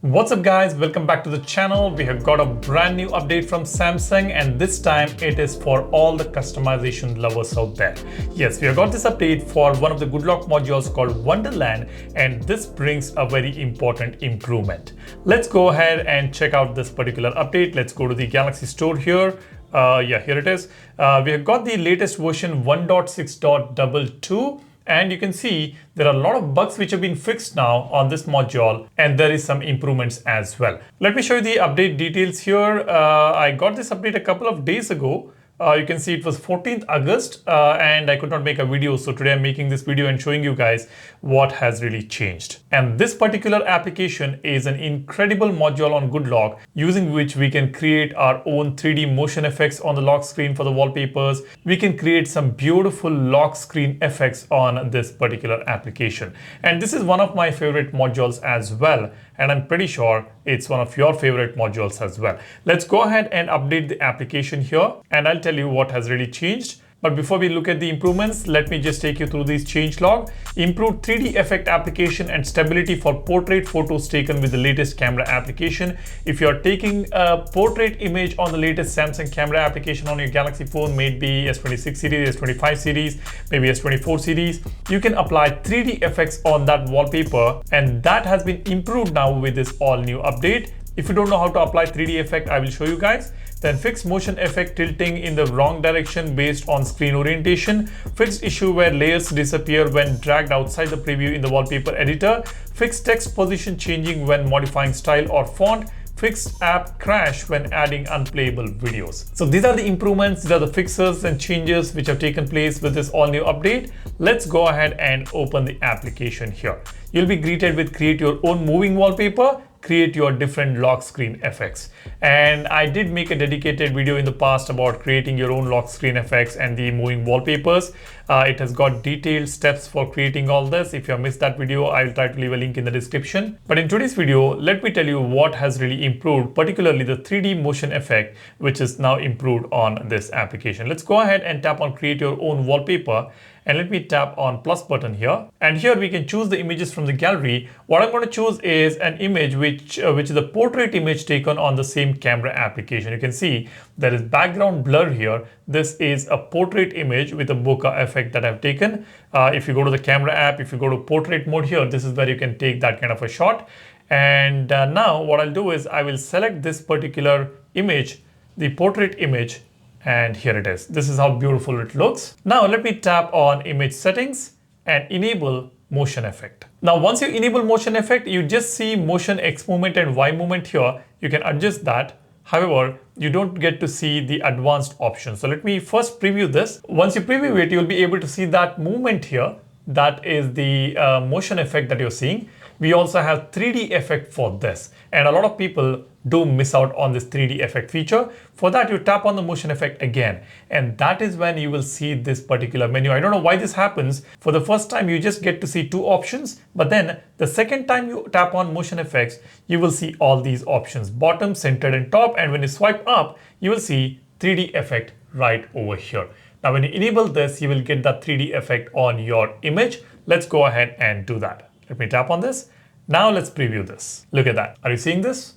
What's up guys, welcome back to the channel. We have got a brand new update from Samsung and this time it is for all the customization lovers out there. Yes, we have got this update for one of the good lock modules called Wonderland and this brings a very important improvement. Let's go ahead and check out this particular update. Let's go to the Galaxy store here. Here it is. We have got the latest version 1.6.22. And you can see there are a lot of bugs which have been fixed now on this module and there is some improvements as well. Let me show you the update details here. I got this update a couple of days ago. You can see it was 14th August and I could not make a video. So today I'm making this video and showing you guys what has really changed. And this particular application is an incredible module on Good Lock using which we can create our own 3D motion effects on the lock screen for the wallpapers. We can create some beautiful lock screen effects on this particular application. And this is one of my favorite modules as well. And I'm pretty sure it's one of your favorite modules as well. Let's go ahead and update the application here and I'll tell you what has really changed. But before we look at the improvements, let me just take you through these changelog. Improved 3D effect application and stability for portrait photos taken with the latest camera application. If you're taking a portrait image on the latest Samsung camera application on your Galaxy phone, maybe S26 series, S25 series, maybe S24 series, you can apply 3D effects on that wallpaper and that has been improved now with this all new update. If you don't know how to apply 3D effect, I will show you guys. Then fixed motion effect tilting in the wrong direction based on screen orientation. Fixed issue where layers disappear when dragged outside the preview in the wallpaper editor. Fixed text position changing when modifying style or font. Fixed app crash when adding unplayable videos. So these are the improvements, these are the fixes and changes which have taken place with this all new update. Let's go ahead and open the application here. You'll be greeted with create your own moving wallpaper, create your different lock screen effects. And I did make a dedicated video in the past about creating your own lock screen effects and the moving wallpapers. It has got detailed steps for creating all this. If you have missed that video, I will try to leave a link in the description. But in today's video, let me tell you what has really improved, particularly the 3D motion effect, which is now improved on this application. Let's go ahead and tap on create your own wallpaper. And let me tap on plus button here. And here we can choose the images from the gallery. What I'm going to choose is an image which is a portrait image taken on the same camera application. You can see there is background blur here. This is a portrait image with a bokeh effect that I've taken. If you go to the camera app, if you go to portrait mode here, this is where you can take that kind of a shot. And now what I'll do is I will select this particular image, the portrait image, and here it is. This is how beautiful it looks. Now let me tap on image settings and enable motion effect. Now once you enable motion effect, you just see motion X movement and Y movement here. You can adjust that. However, you don't get to see the advanced options. So let me first preview this. Once you preview it, you'll be able to see that movement here. That is the motion effect that you're seeing. We also have 3D effect for this. And a lot of people do miss out on this 3D effect feature. For that, you tap on the motion effect again. And that is when you will see this particular menu. I don't know why this happens. For the first time, you just get to see two options. But then the second time you tap on motion effects, you will see all these options, bottom, centered, and top. And when you swipe up, you will see 3D effect right over here. Now, when you enable this, you will get that 3D effect on your image. Let's go ahead and do that. Let me tap on this. Now let's preview this. Look at that. Are you seeing this?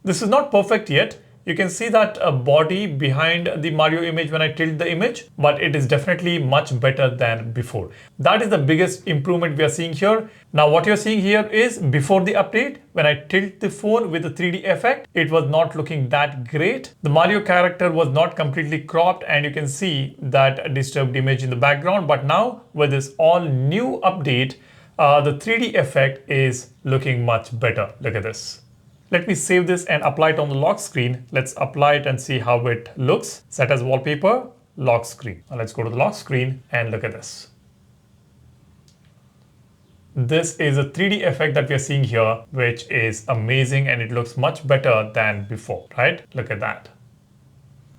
This is not perfect yet. You can see that body behind the Mario image when I tilt the image, but it is definitely much better than before. That is the biggest improvement we are seeing here. Now what you're seeing here is before the update, when I tilt the phone with the 3D effect, it was not looking that great. The Mario character was not completely cropped and you can see that disturbed image in the background. But now with this all new update, the 3D effect is looking much better. Look at this. Let me save this and apply it on the lock screen. Let's apply it and see how it looks. Set as wallpaper, lock screen. Now let's go to the lock screen and look at this. This is a 3D effect that we are seeing here, which is amazing and it looks much better than before, right? Look at that.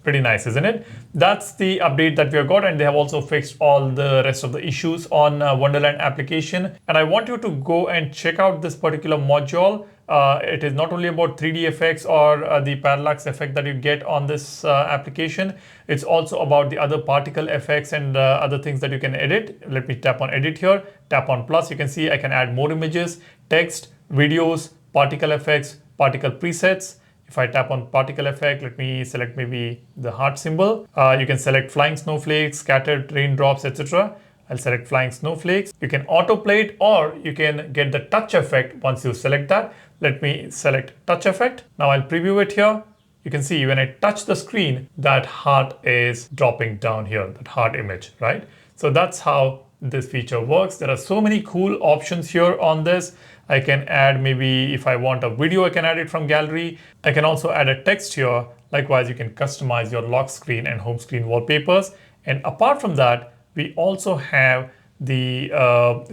Pretty nice, isn't it? That's the update that we have got, and they have also fixed all the rest of the issues on Wonderland application. And I want you to go and check out this particular module. It is not only about 3D effects or the parallax effect that you get on this application. It's also about the other particle effects and other things that you can edit. Let me tap on edit here, tap on plus. You can see I can add more images, text, videos, particle effects, particle presets. If I tap on particle effect, let me select maybe the heart symbol. You can select flying snowflakes, scattered raindrops, etc. I'll select flying snowflakes. You can autoplay it, or you can get the touch effect once you select that. Let me select touch effect. Now I'll preview it here. You can see when I touch the screen, that heart is dropping down here, that heart image, right? So that's how this feature works. There are so many cool options here on this. I can add, maybe if I want a video, I can add it from gallery. I can also add a text here. Likewise, you can customize your lock screen and home screen wallpapers. And apart from that, we also have the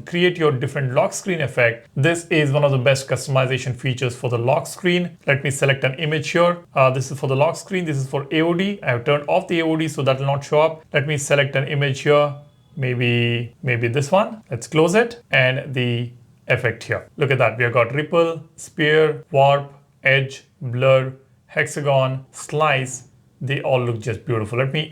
create your different lock screen effect. This is one of the best customization features for the lock screen. Let me select an image here. This is for the lock screen. This is for AOD. I have turned off the AOD, so that will not show up. Let me select an image here. Maybe this one. Let's close it, and the effect here. Look at that. We have got ripple, spear, warp, edge, blur, hexagon, slice. They all look just beautiful. Let me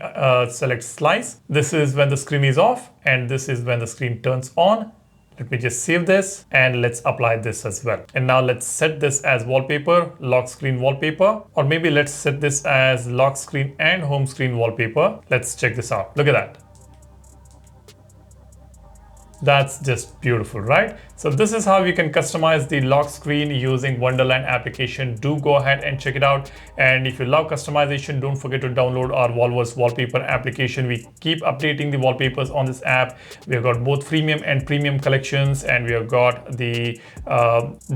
select slice. This is when the screen is off, and this is when the screen turns on. Let me just save this, and let's apply this as well. And now let's set this as wallpaper, lock screen wallpaper, or maybe let's set this as lock screen and home screen wallpaper. Let's check this out. Look at that. That's just beautiful, right? So this is how you can customize the lock screen using Wonderland application. Do go ahead and check it out. And if you love customization, don't forget to download our Volverse wallpaper application. We keep updating the wallpapers on this app. We have got both freemium and premium collections, and we have got the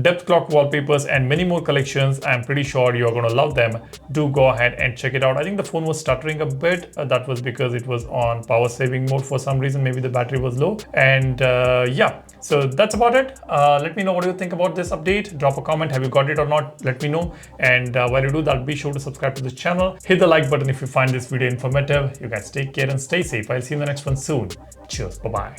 depth clock wallpapers and many more collections. I'm pretty sure you're going to love them. Do go ahead and check it out. I think the phone was stuttering a bit. That was because it was on power saving mode for some reason. Maybe the battery was low. And yeah, so that's about it. Let me know what you think about this update. Drop a comment. Have you got it or not? Let me know. And while you do that, be sure to subscribe to this channel. Hit the like button if you find this video informative. You guys take care and stay safe. I'll see you in the next one soon. Cheers. Bye-bye.